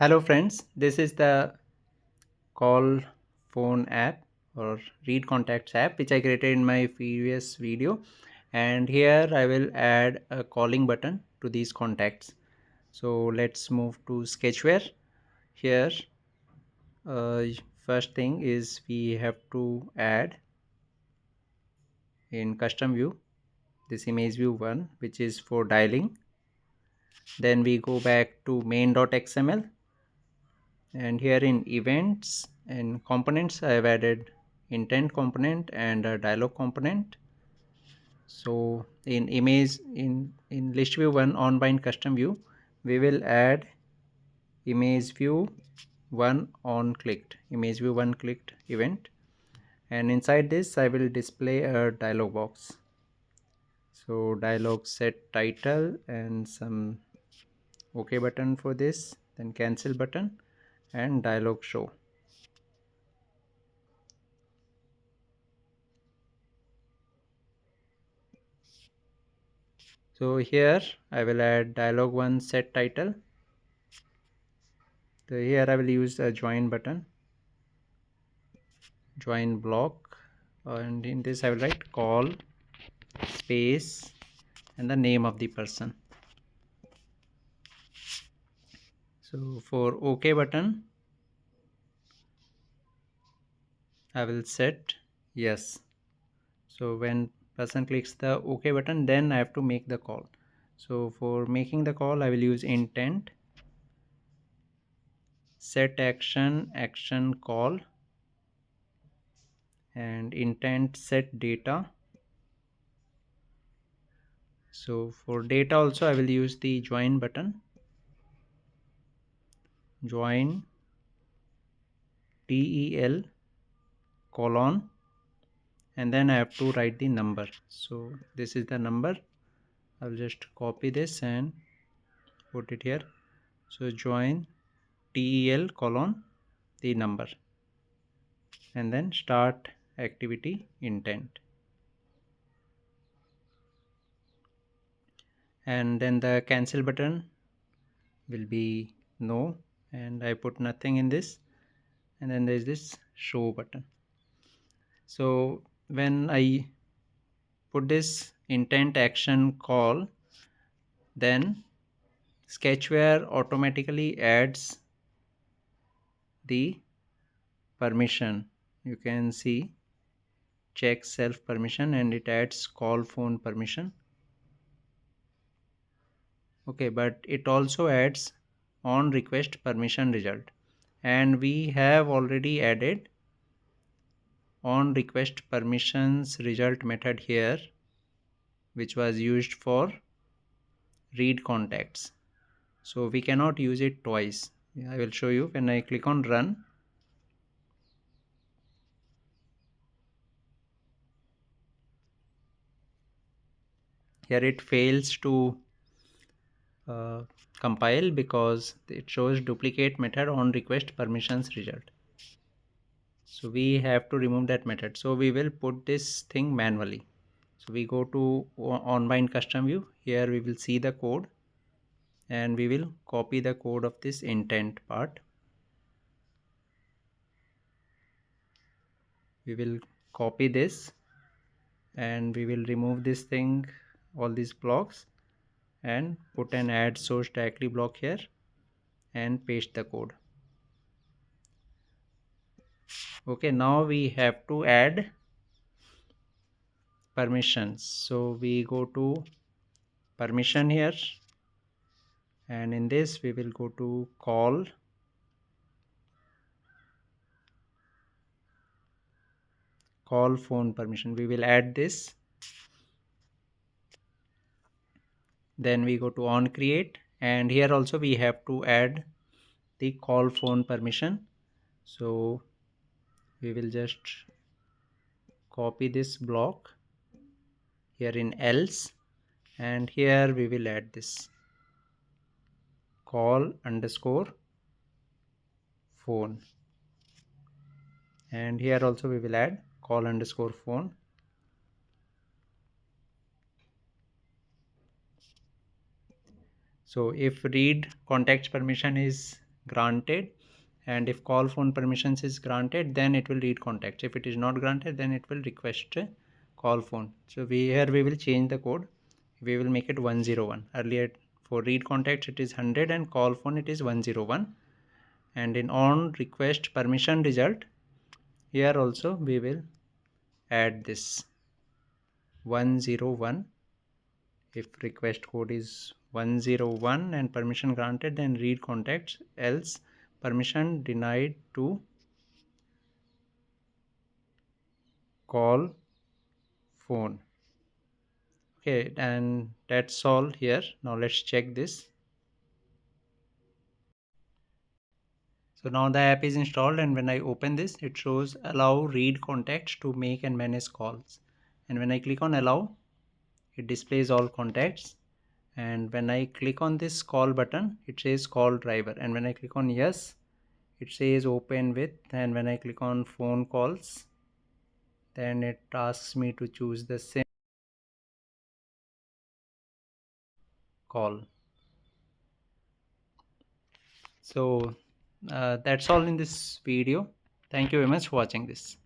Hello friends, this is the call phone app or read contacts app which I created in my previous video, and here I will add a calling button to these contacts. So let's move to Sketchware. Here uh, first thing is we have to add in custom view this image view 1 which is for dialing. Then we go back to main.xml, and here in events and components I have added intent component and a dialog component. So in image in list view 1 on bind custom view we will add image view 1 on clicked image view 1 clicked event, and inside this I will display a dialog box. So dialog set title and some OK button for this, then cancel button and dialog show. So here I will add dialog 1 set title. So here I will use a join button, join block, and in this I will write call space and the name of the person. So for OK button I will set yes. So when person clicks the OK button, then I have to make the call. So for making the call I will use intent set action call and intent set data. So for data also I will use the join button, join del colon, and then I have to write the number. So this is the number. I'll just copy this and put it here. So join del colon the number, and then start activity intent, and then the cancel button will be no, and I put nothing in this, and then there is this show button. So when I put this intent action call, then Sketchware automatically adds the permission. You can see check self permission and it adds call phone permission. Okay, but it also adds on request permission result, and we have already added on request permissions result method here, which was used for read contacts. So we cannot use it twice. I will show you. When I click on run, here it fails to uh, compile because it shows duplicate method on request permissions result. So we have to remove that method. So we will put this thing manually. So we go to onbind custom view. Here we will see the code, and we will copy the code of this intent part. We will copy this and we will remove this thing, all these blocks, and put an add source directly block here and paste the code. Okay, now we have to add permissions. So we go to permission here, and in this we will go to call phone permission. We will add this. Then we go to on create, and here also we have to add the call phone permission. So we will just copy this block here in else, and here we will add this call underscore phone, and here also we will add call underscore phone. So if read contacts permission is granted, and if call phone permissions is granted, then it will read contacts. If it is not granted, then it will request a call phone. So we will change the code. We will make it 101. Earlier for read contacts it is 100 and call phone it is 101. And in on request permission result, here also we will add this 101. If request code is 101 and permission granted, then read contacts, else permission denied to call phone. Okay, and that's all here. Now let's check this. So now the app is installed, and when I open this, it shows allow read contacts to make and manage calls. And when I click on allow, it displays all contacts. And when I click on this call button, it says call driver. And when I click on yes, it says open with. And when I click on phone calls, then it asks me to choose the same call. So that's all in this video. Thank you very much for watching this.